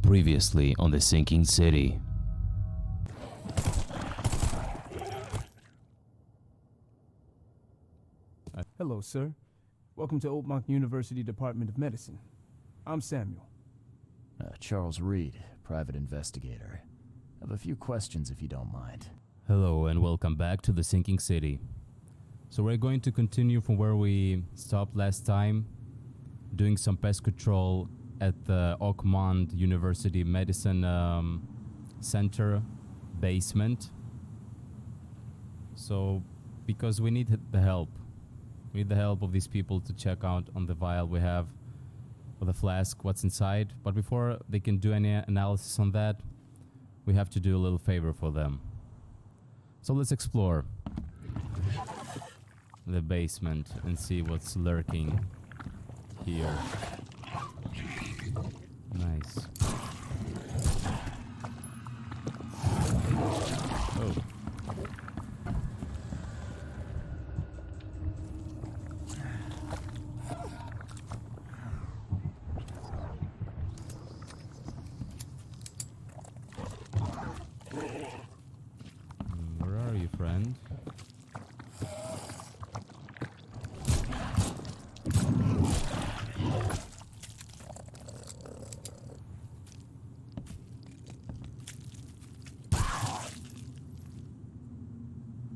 Previously on the Sinking City. Hello, sir. Welcome to Oakmont University Department of Medicine. I'm Samuel. Charles Reed, private investigator. I have a few questions if you don't mind. Hello and welcome back to the Sinking City. So we're going to continue from where we stopped last time, doing some pest control at the Oakmont University Medicine Center basement. So because we need the help. We need the help of these people to check out on the vial we have, or the flask, what's inside. But before they can do any analysis on that, we have to do a little favor for them. So let's explore the basement and see what's lurking here. Nice. Oh. Where are you, friend?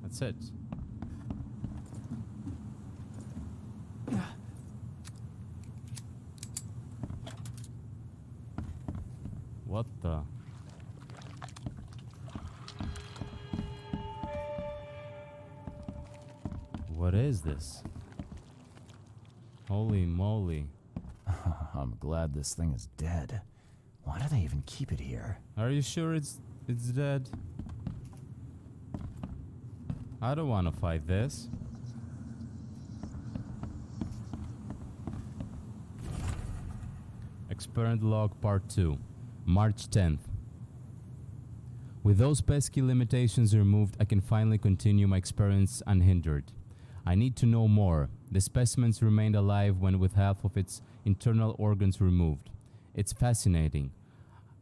That's it. What the? What is this? Holy moly. I'm glad this thing is dead. Why do they even keep it here? Are you sure it's dead? I don't want to fight this. Experiment log part 2, March 10th. With those pesky limitations removed, I can finally continue my experiments unhindered. I need to know more. The specimens remained alive when with half of its internal organs removed. It's fascinating.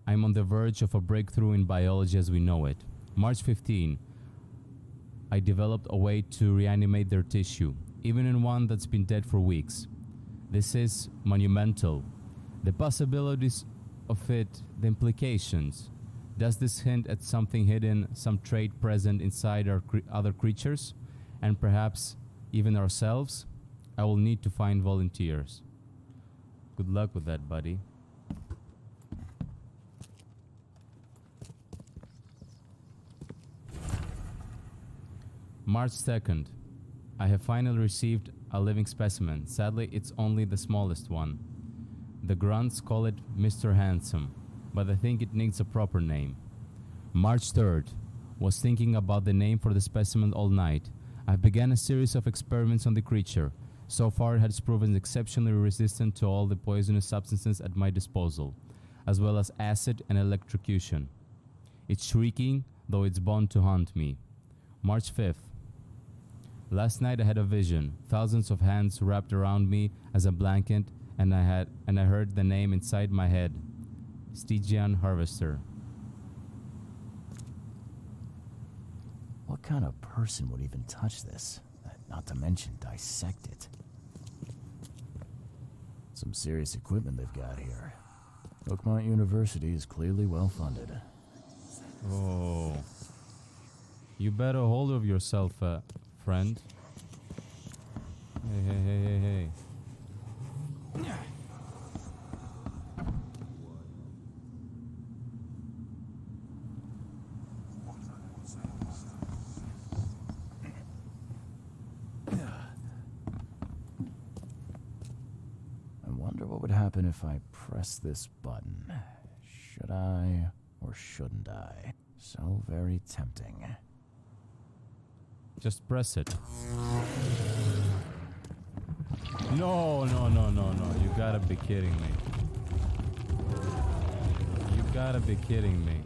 I'm on the verge of a breakthrough in biology as we know it. March 15. I developed a way to reanimate their tissue, even in one that's been dead for weeks. This is monumental. The possibilities of it, the implications. Does this hint at something hidden, some trait present inside our other creatures, and perhaps even ourselves? I will need to find volunteers. Good luck with that, buddy. March 2nd. I have finally received a living specimen. Sadly, it's only the smallest one. The grunts call it Mr. Handsome, but I think it needs a proper name. March 3rd. Was thinking about the name for the specimen all night. I've begun a series of experiments on the creature. So far, it has proven exceptionally resistant to all the poisonous substances at my disposal, as well as acid and electrocution. It's shrieking, though it's bound to haunt me. March 5th. Last night I had a vision. Thousands of hands wrapped around me as a blanket, and I heard the name inside my head. Stygian Harvester. What kind of person would even touch this? Not to mention dissect it. Some serious equipment they've got here. Oakmont University is clearly well funded. Oh. You better hold of yourself, friend. Hey. I wonder what would happen if I press this button. Should I or shouldn't I? So very tempting. Just press it. No. You gotta be kidding me. You gotta be kidding me.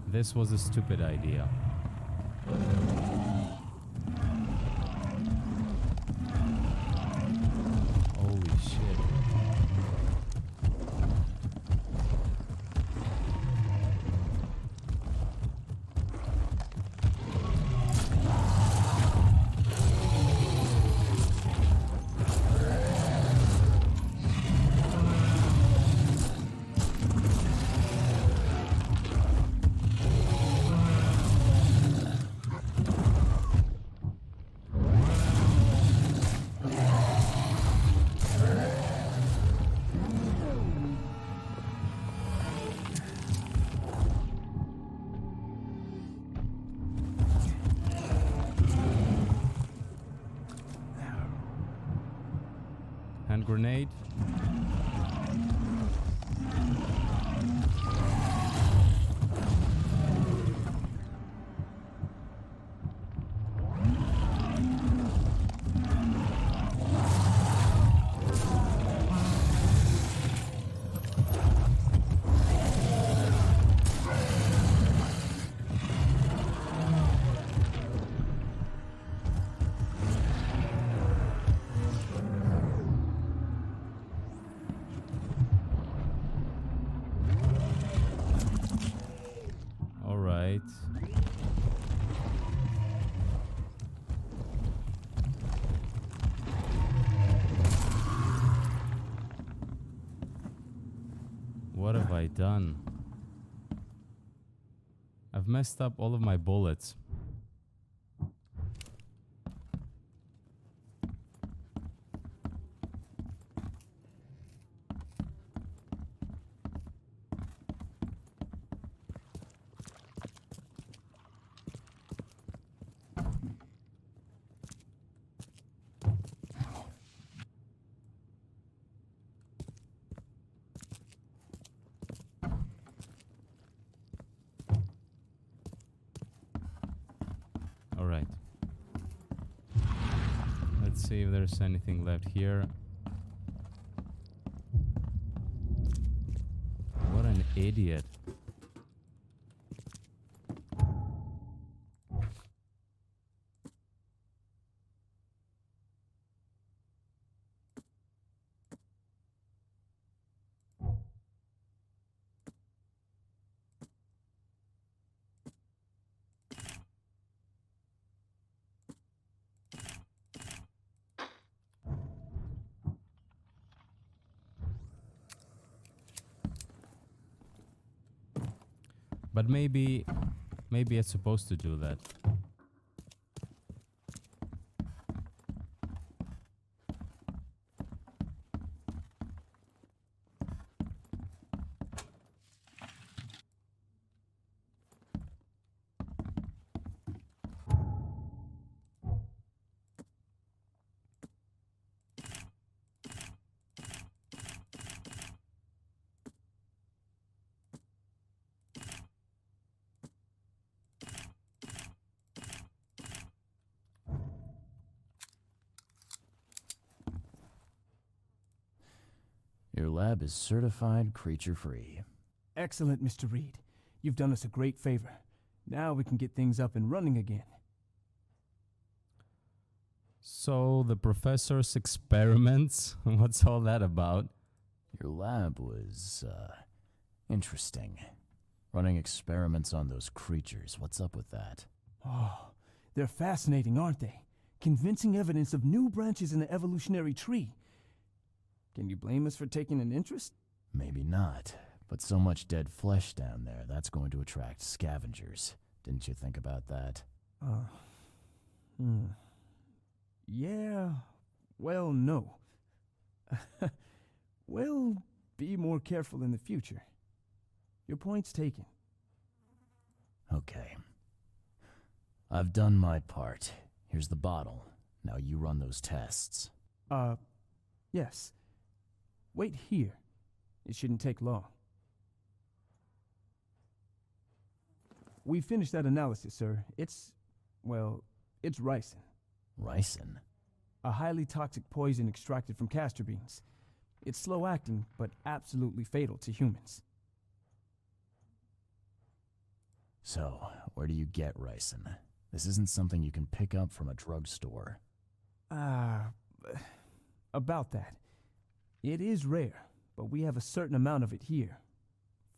This was a stupid idea. Hand grenade. Alright. What have I done? I've messed up all of my bullets. Alright. Let's see if there's anything left here. What an idiot. But maybe it's supposed to do that. Your lab is certified creature-free. Excellent, Mr. Reed. You've done us a great favor. Now we can get things up and running again. So, the professor's experiments? What's all that about? Your lab was, interesting. Running experiments on those creatures. What's up with that? Oh, they're fascinating, aren't they? Convincing evidence of new branches in the evolutionary tree. Can you blame us for taking an interest? Maybe not. But so much dead flesh down there, that's going to attract scavengers. Didn't you think about that? Yeah, well, no. We'll be more careful in the future. Your point's taken. Okay. I've done my part. Here's the bottle. Now you run those tests. Yes. Wait here. It shouldn't take long. We finished that analysis, sir. It's ricin. Ricin? A highly toxic poison extracted from castor beans. It's slow-acting, but absolutely fatal to humans. So, where do you get ricin? This isn't something you can pick up from a drugstore. About that. It is rare, but we have a certain amount of it here.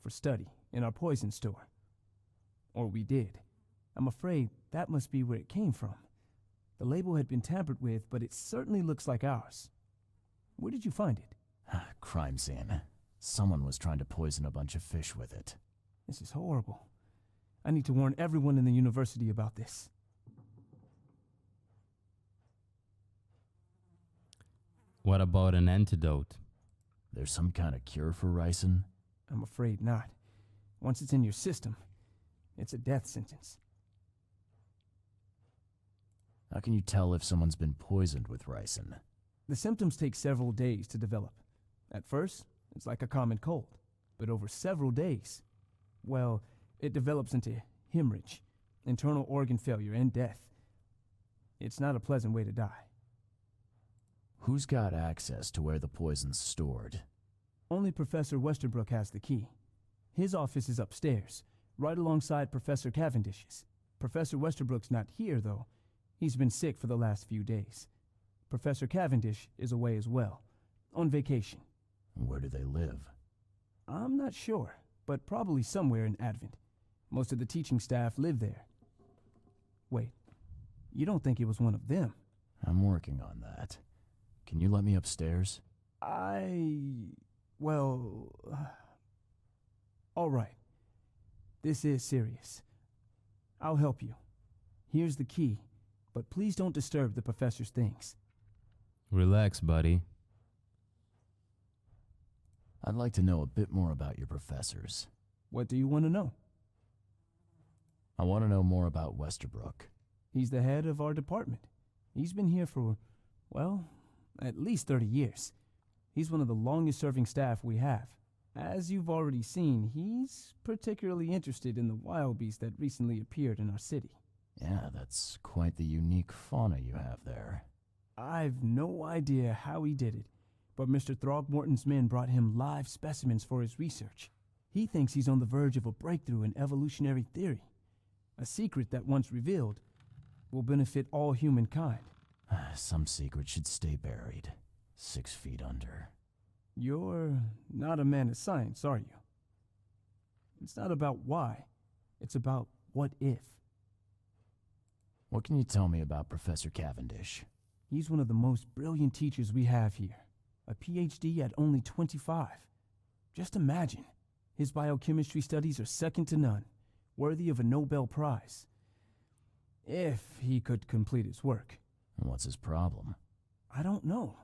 For study, in our poison store. Or we did. I'm afraid that must be where it came from. The label had been tampered with, but it certainly looks like ours. Where did you find it? Crime scene. Someone was trying to poison a bunch of fish with it. This is horrible. I need to warn everyone in the university about this. What about an antidote? There's some kind of cure for ricin? I'm afraid not. Once it's in your system, it's a death sentence. How can you tell if someone's been poisoned with ricin? The symptoms take several days to develop. At first, it's like a common cold, but over several days, well, it develops into hemorrhage, internal organ failure, and death. It's not a pleasant way to die. Who's got access to where the poison's stored? Only Professor Westerbrook has the key. His office is upstairs, right alongside Professor Cavendish's. Professor Westerbrook's not here, though. He's been sick for the last few days. Professor Cavendish is away as well, on vacation. Where do they live? I'm not sure, but probably somewhere in Advent. Most of the teaching staff live there. Wait, you don't think it was one of them? I'm working on that. Can you let me upstairs? Well... all right. This is serious. I'll help you. Here's the key, but please don't disturb the professor's things. Relax, buddy. I'd like to know a bit more about your professors. What do you want to know? I want to know more about Westerbrook. He's the head of our department. He's been here for, well, at least 30 years. He's one of the longest-serving staff we have. As you've already seen, he's particularly interested in the wild beast that recently appeared in our city. Yeah, that's quite the unique fauna you have there. I've no idea how he did it, but Mr. Throgmorton's men brought him live specimens for his research. He thinks he's on the verge of a breakthrough in evolutionary theory, a secret that, once revealed, will benefit all humankind. Some secret should stay buried, 6 feet under. You're not a man of science, are you? It's not about why, it's about what if. What can you tell me about Professor Cavendish? He's one of the most brilliant teachers we have here. A PhD at only 25. Just imagine, his biochemistry studies are second to none, worthy of a Nobel Prize. If he could complete his work. What's his problem? I don't know.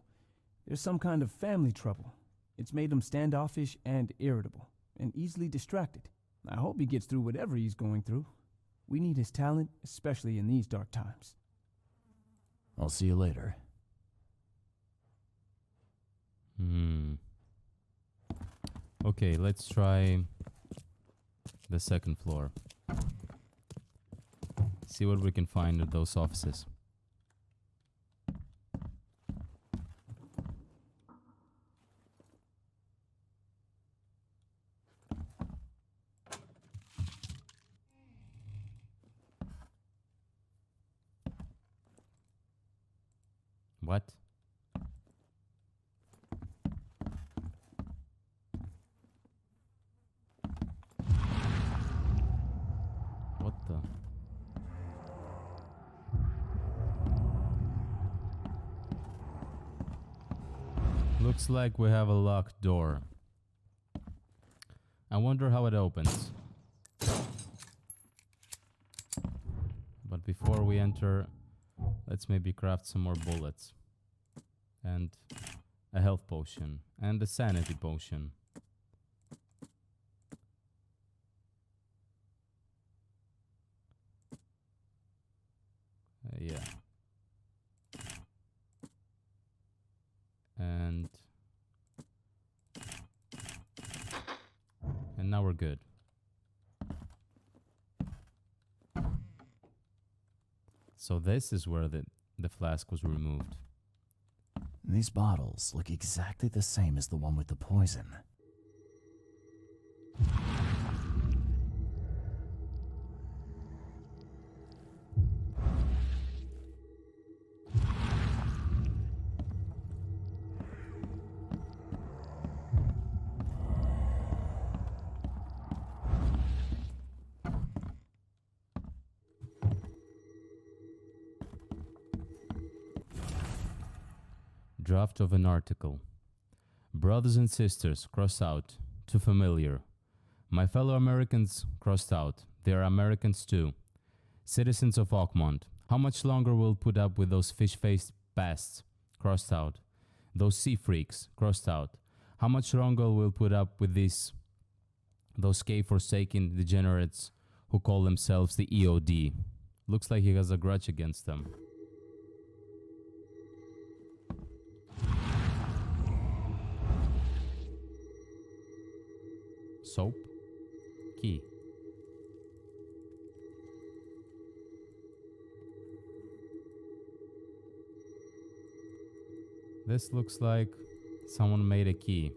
There's some kind of family trouble. It's made him standoffish and irritable, and easily distracted. I hope he gets through whatever he's going through. We need his talent, especially in these dark times. I'll see you later. Okay, let's try the second floor. See what we can find at those offices. What? What the? Looks like we have a locked door. I wonder how it opens. But before we enter, let's maybe craft some more bullets. And a health potion. And a sanity potion. Yeah. And now we're good. So this is where the flask was removed. These bottles look exactly the same as the one with the poison. Draft of an article. Brothers and sisters, crossed out. Too familiar. My fellow Americans, crossed out. They are Americans too. Citizens of Oakmont, how much longer will put up with those fish-faced pests, crossed out. Those sea freaks, crossed out. How much longer will put up with those gay-forsaken degenerates who call themselves the EOD? Looks like he has a grudge against them. Soap? Key. This looks like someone made a key.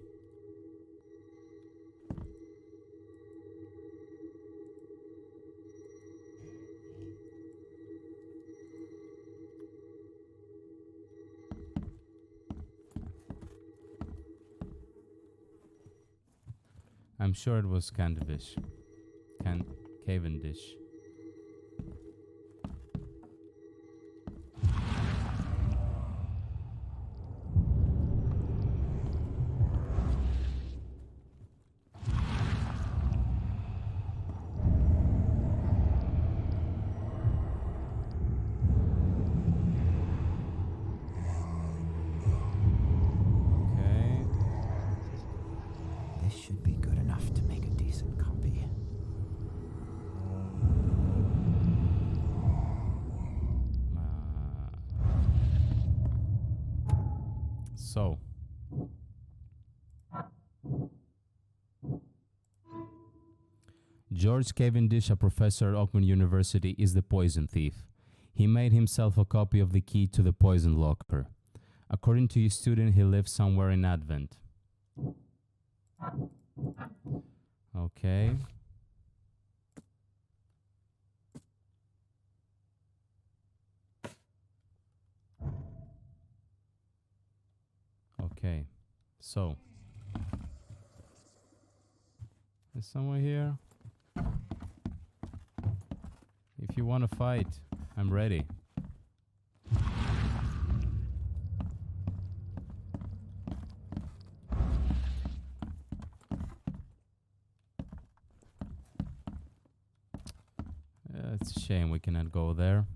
I'm sure it was Cavendish. Cavendish. Should be good enough to make a decent copy. So. George Cavendish, a professor at Oakmont University, is the poison thief. He made himself a copy of the key to the poison locker. According to his student, he lives somewhere in Advent. Okay. Okay. So. Is someone here? If you want to fight, I'm ready. It's a shame we cannot go there.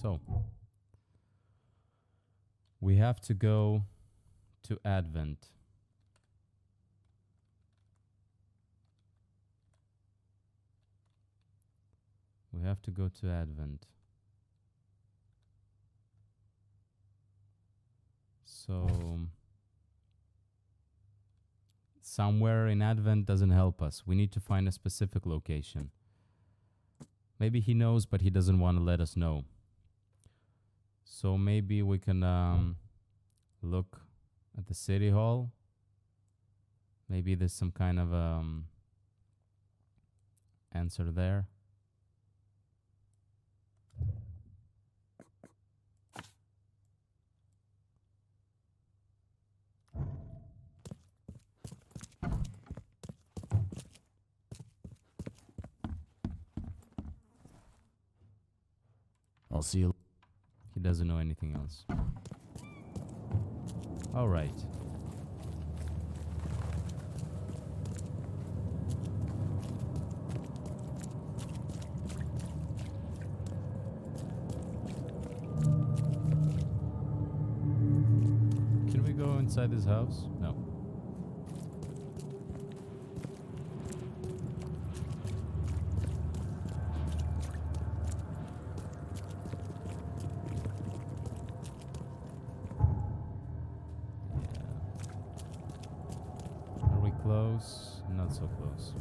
So, we have to go to Advent. We have to go to Advent. So, somewhere in Advent doesn't help us. We need to find a specific location. Maybe he knows, but he doesn't want to let us know. So maybe we can look at the city hall. Maybe there's some kind of answer there. I'll see you. He doesn't know anything else. All right. Can we go inside this house? No. Close, not so close.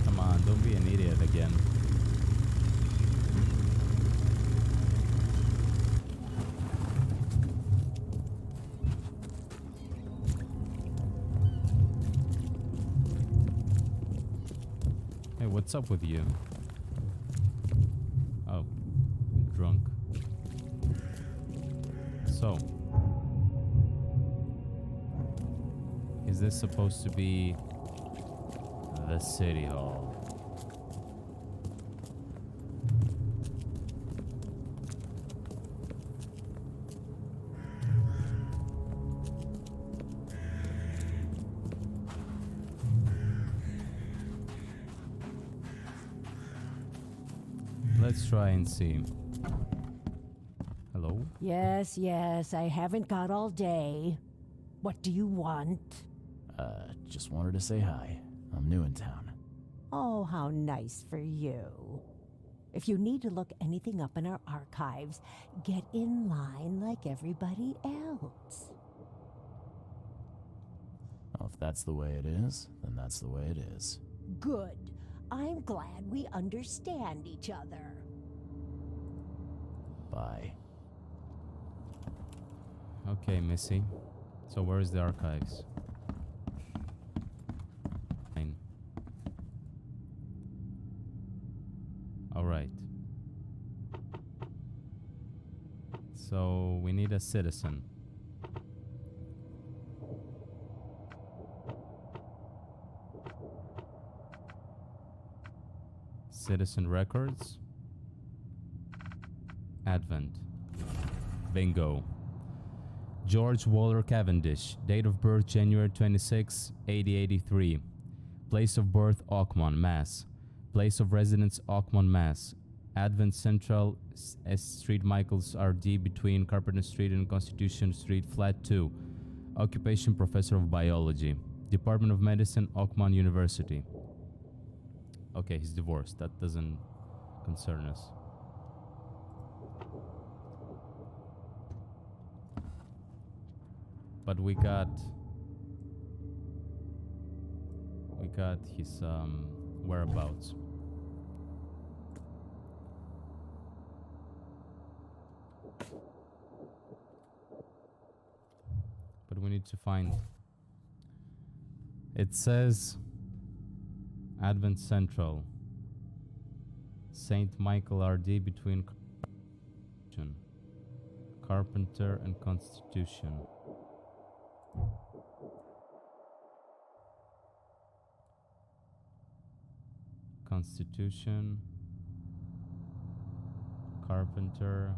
Come on, don't be an idiot again. What's up with you? Oh, drunk. So, is this supposed to be the city hall? Let's try and see. Hello? Yes, I haven't got all day. What do you want? Just wanted to say hi. I'm new in town. Oh, how nice for you. If you need to look anything up in our archives, get in line like everybody else. Well, if that's the way it is, then that's the way it is. Good. I'm glad we understand each other. Bye. Okay, Missy. So where is the archives? Fine. Alright. So we need a citizen. Citizen records. Advent. Bingo. George Waller Cavendish. Date of birth January 26, 8083. Place of birth Oakmont, Mass. Place of residence Oakmont, Mass. Advent Central S Street Michaels RD between Carpenter Street and Constitution Street, Flat 2. Occupation Professor of Biology. Department of Medicine, Oakmont University. Okay, he's divorced. That doesn't concern us. But we got his whereabouts. But we need to find. It says Advent Central, St. Michael RD between Carpenter and Constitution. Constitution, Carpenter,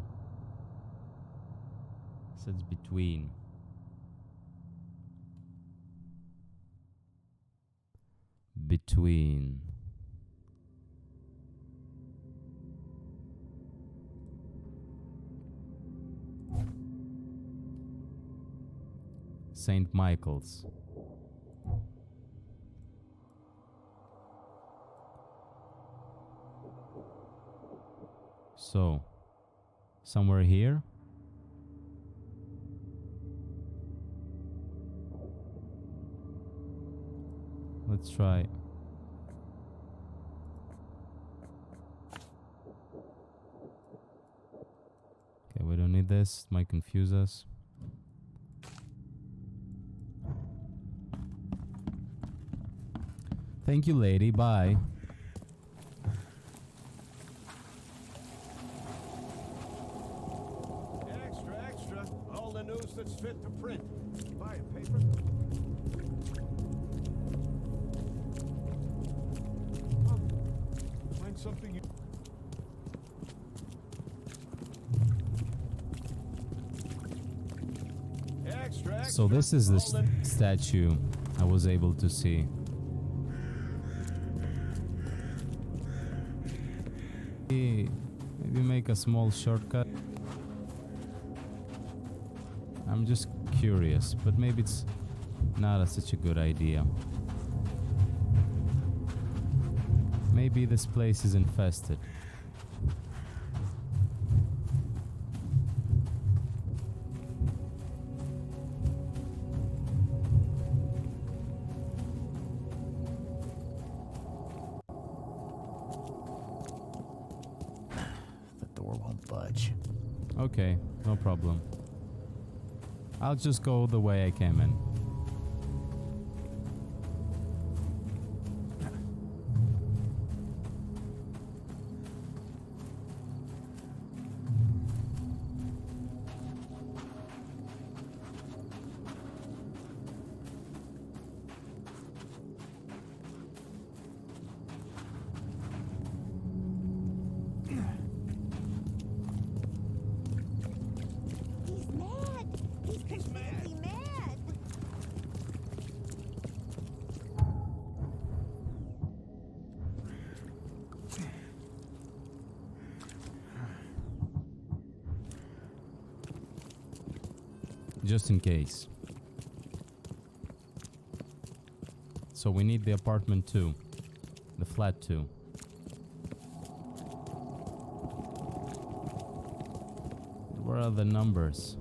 says between. Between. St. Michael's. So, somewhere here? Let's try. Okay, we don't need this. It might confuse us. Thank you, lady. Bye. Extra. All the news that's fit to print. Buy a paper. Find something you... Extra. So this is the statue I was able to see. Maybe make a small shortcut. I'm just curious, but maybe it's not such a good idea. Maybe this place is infested. Okay, no problem. I'll just go the way I came in. Just in case. So we need the apartment too. The flat too. Where are the numbers?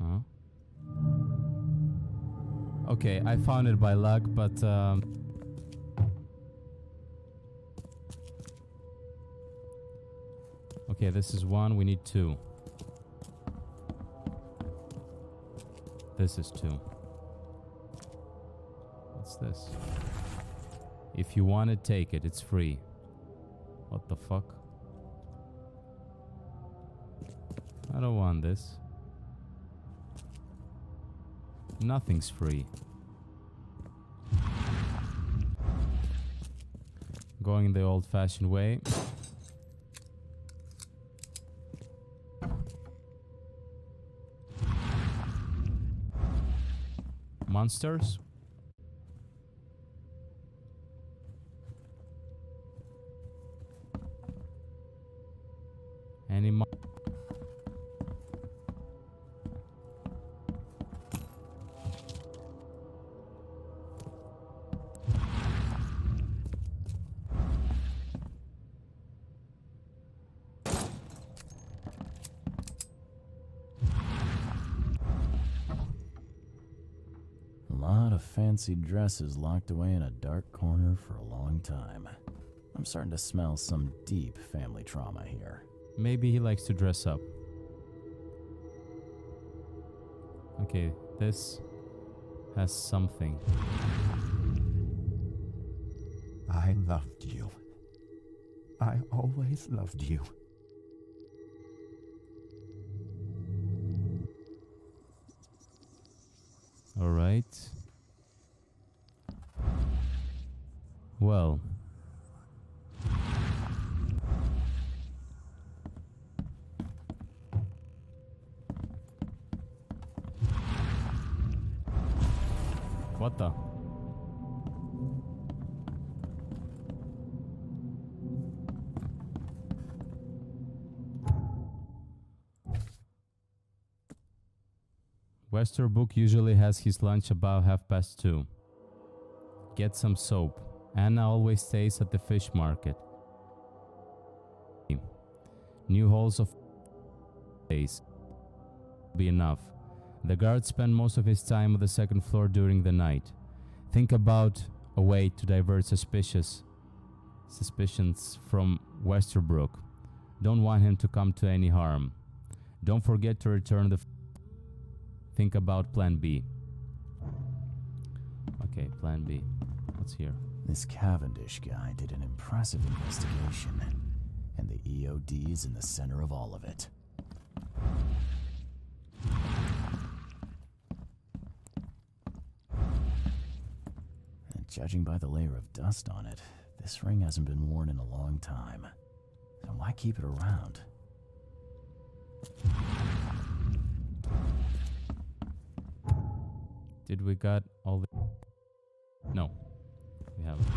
Huh? Okay, I found it by luck, but okay, this is one, we need two. This is two. What's this? If you want it, take it, it's free. What the fuck? I don't want this. Nothing's free. Going the old-fashioned way. Monsters? Any lot of fancy dresses locked away in a dark corner for a long time. I'm starting to smell some deep family trauma here. Maybe he likes to dress up. Okay, this has something. I loved you. I always loved you. All right. Well. What the? Westerbrook usually has his lunch about 2:30. Get some soap. Anna always stays at the fish market. New holes of days. Be enough. The guard spent most of his time on the second floor during the night. Think about a way to divert suspicions from Westerbrook. Don't want him to come to any harm. Don't forget to return the... Think about plan B. Okay, plan B. What's here? This Cavendish guy did an impressive investigation, and the EOD is in the center of all of it. And judging by the layer of dust on it, this ring hasn't been worn in a long time. So why keep it around? Did we got all the... No. We haven't.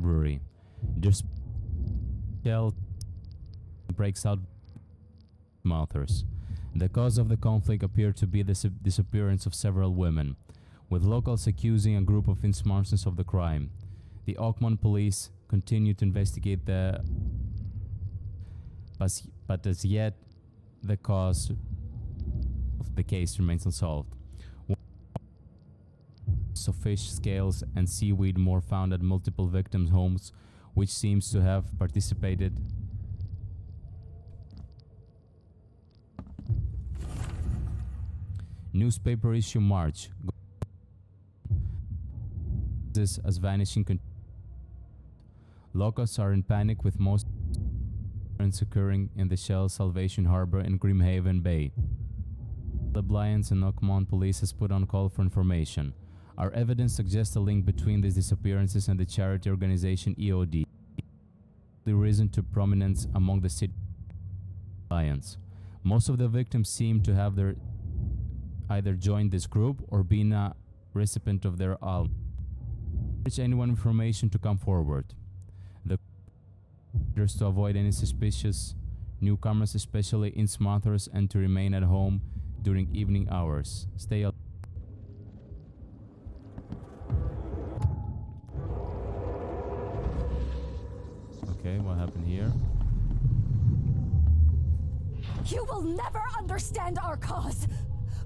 Brewery. Dispel breaks out mouthers. The cause of the conflict appeared to be the disappearance of several women, with locals accusing a group of instances of the crime. The Oakmont police continue to investigate but as yet the cause of the case remains unsolved. So fish scales and seaweed more found at multiple victims' homes, which seems to have participated. Newspaper issue March. This as vanishing. Locals are in panic with most incidents occurring in the Shell Salvation Harbor in Grimhaven Bay. The Blyans and Oakmont police has put on call for information. Our evidence suggests a link between these disappearances and the charity organization EOD. The risen to prominence among the city Lions. Most of the victims seem to have either joined this group or been a recipient of their alms. Urge anyone information to come forward. The to avoid any suspicious newcomers, especially in smothers, and to remain at home during evening hours. Stay alive. Okay, what happened here? You will never understand our cause.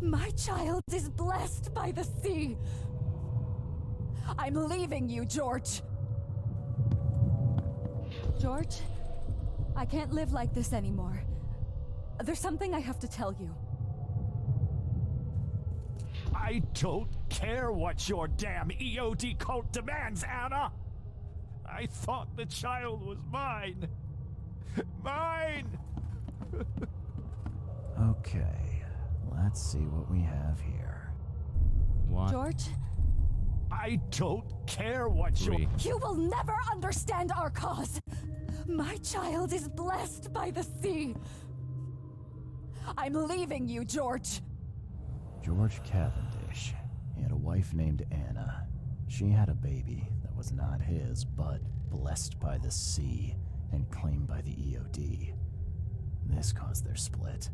My child is blessed by the sea. I'm leaving you, George. George, I can't live like this anymore. There's something I have to tell you. I don't care what your damn EOD cult demands, Anna! I thought the child was mine. Mine! Okay, let's see what we have here. What? George, I don't care what your... you will never understand our cause. My child is blessed by the sea. I'm leaving you, George. George Cavendish. He had a wife named Anna. She had a baby that was not his, but blessed by the sea and claimed by the EOD. This caused their split.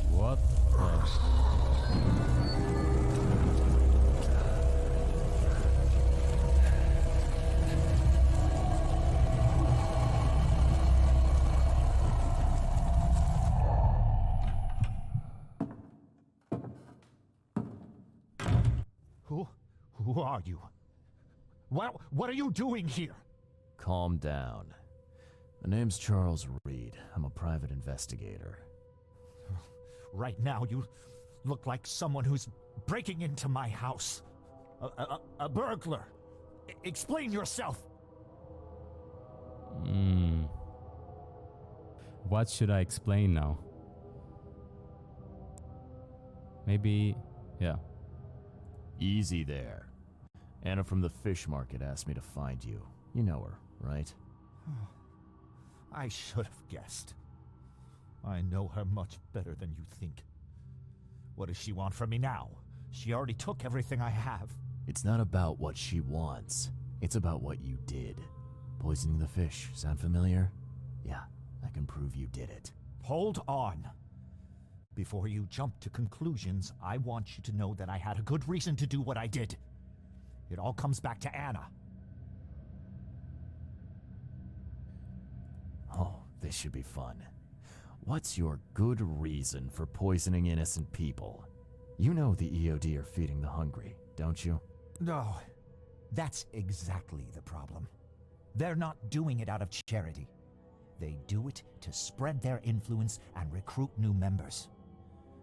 What Who are you? What are you doing here? Calm down. The name's Charles Reed. I'm a private investigator. Right now, you look like someone who's breaking into my house. A burglar. Explain yourself. What should I explain now? Maybe, yeah. Easy there. Anna from the fish market asked me to find you. You know her, right? I should have guessed. I know her much better than you think. What does she want from me now? She already took everything I have. It's not about what she wants. It's about what you did. Poisoning the fish. Sound familiar? Yeah, I can prove you did it. Hold on. Before you jump to conclusions, I want you to know that I had a good reason to do what I did. It all comes back to Anna. Oh, this should be fun. What's your good reason for poisoning innocent people? You know the EOD are feeding the hungry, don't you? No, that's exactly the problem. They're not doing it out of charity. They do it to spread their influence and recruit new members.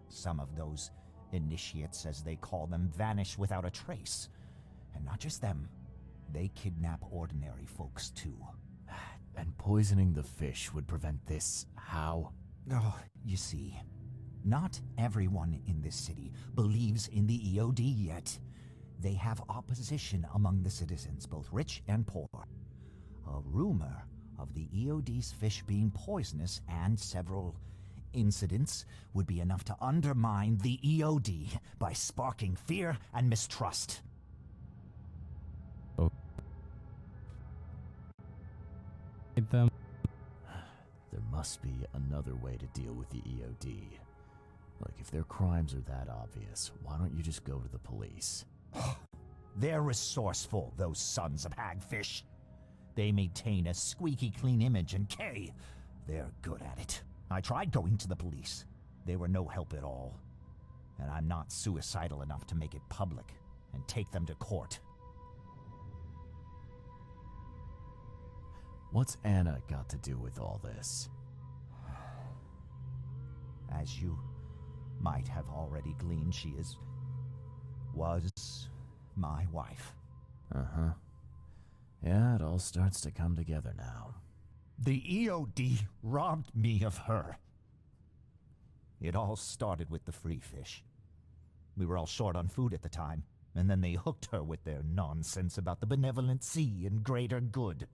Some of those initiates, as they call them, vanish without a trace. And not just them, they kidnap ordinary folks too. And poisoning the fish would prevent this how? Oh, you see, not everyone in this city believes in the EOD yet. They have opposition among the citizens, both rich and poor. A rumor of the EOD's fish being poisonous and several incidents would be enough to undermine the EOD by sparking fear and mistrust. Oh. them? There must be another way to deal with the EOD. Like, if their crimes are that obvious, why don't you just go to the police? They're resourceful, those sons of hagfish. They maintain a squeaky clean image, and they're good at it. I tried going to the police. They were no help at all. And I'm not suicidal enough to make it public and take them to court. What's Anna got to do with all this? As you might have already gleaned, she was my wife. Uh-huh. Yeah, it all starts to come together now. The EOD robbed me of her. It all started with the free fish. We were all short on food at the time, and then they hooked her with their nonsense about the benevolent sea and greater good.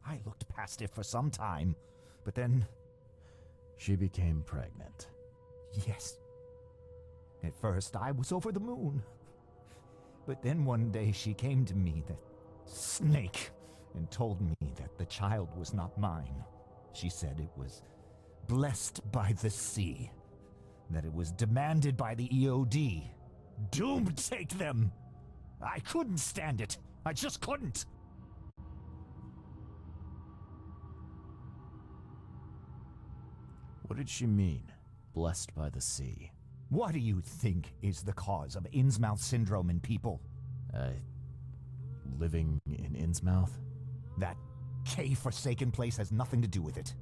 I looked past it for some time, but then... She became pregnant. Yes. At first, I was over the moon. But then one day she came to me, that snake, and told me that the child was not mine. She said it was blessed by the sea, that it was demanded by the EOD. Doom take them! I couldn't stand it. I just couldn't. What did she mean, blessed by the sea? What do you think is the cause of Innsmouth syndrome in people? Living in Innsmouth? That K-forsaken place has nothing to do with it.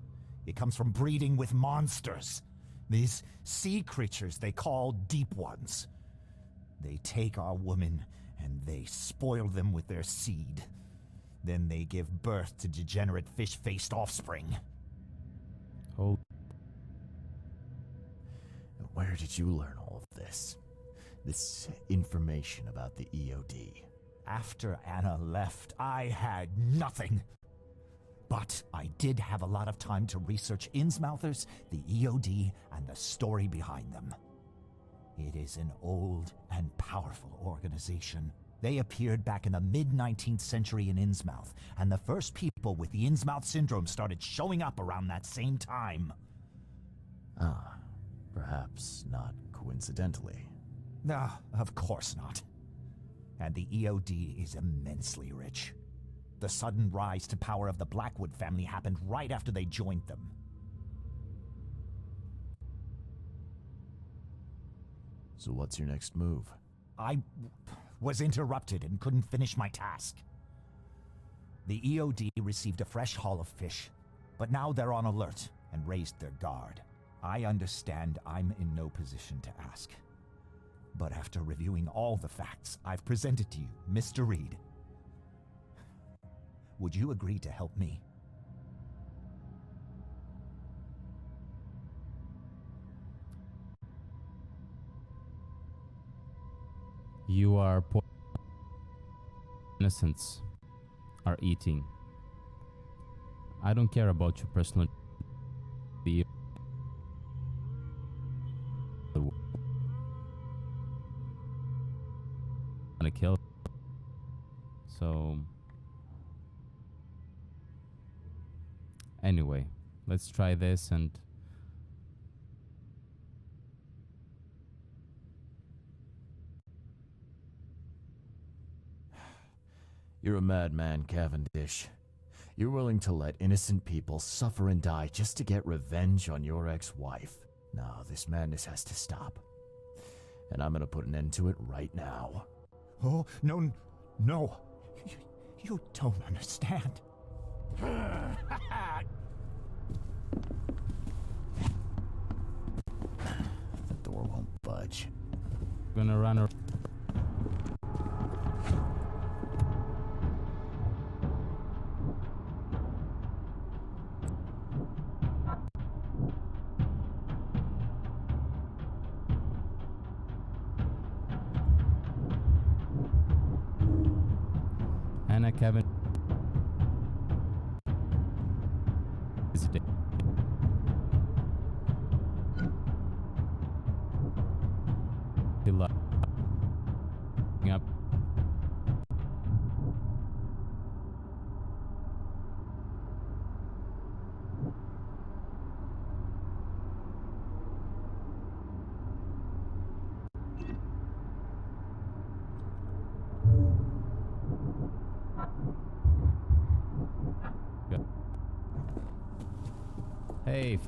It comes from breeding with monsters. These sea creatures they call Deep Ones. They take our women and they spoil them with their seed. Then they give birth to degenerate fish-faced offspring. Oh. Where did you learn all of this? This information about the EOD? After Anna left, I had nothing. But I did have a lot of time to research Innsmouthers, the EOD, and the story behind them. It is an old and powerful organization. They appeared back in the mid-19th century in Innsmouth, and the first people with the Innsmouth syndrome started showing up around that same time. Ah, perhaps not coincidentally. No, of course not. And the EOD is immensely rich. The sudden rise to power of the Blackwood family happened right after they joined them. So what's your next move? I was interrupted and couldn't finish my task. The EOD received a fresh haul of fish, but now they're on alert and raised their guard. I understand I'm in no position to ask. But after reviewing all the facts I've presented to you, Mr. Reed, would you agree to help me? You are innocents are eating. I don't care about your personal gonna kill. So anyway, let's try this and You're a madman, Cavendish. You're willing to let innocent people suffer and die just to get revenge on your ex-wife. No, this madness has to stop. And I'm gonna put an end to it right now. Oh, no. You don't understand. The door won't budge. gonna run around. Anna, Kevin is dead. Up. Hey.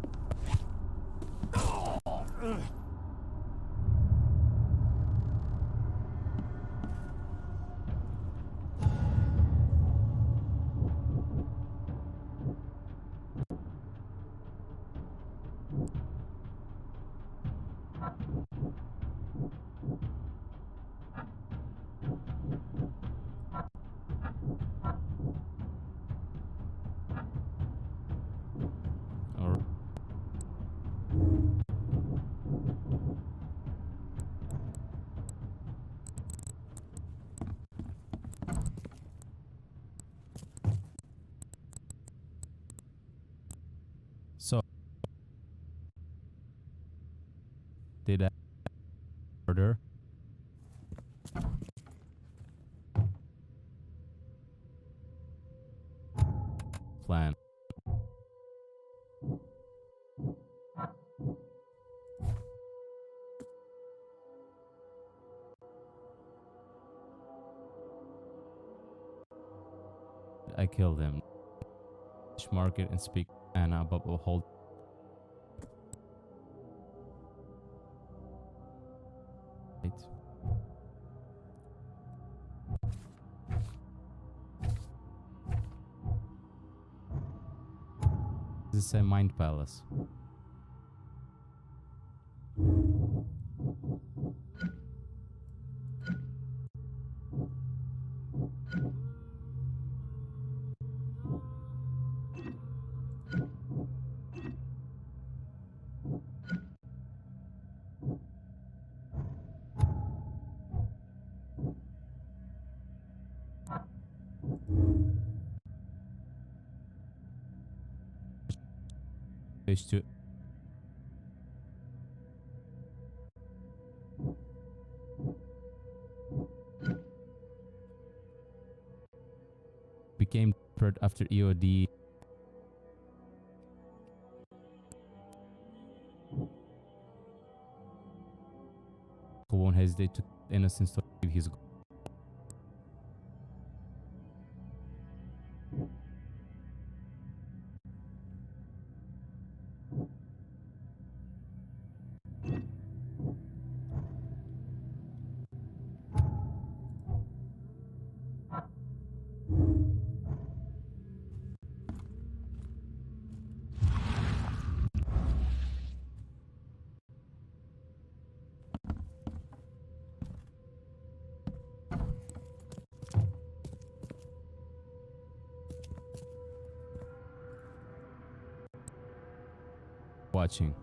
Alright. So, did I order? Plan. I killed him. Market and speak Anna, but will hold. Right. This is a mind palace. Page 2. Became desperate after EOD. Who won't hesitate to innocence to leave his. Watching.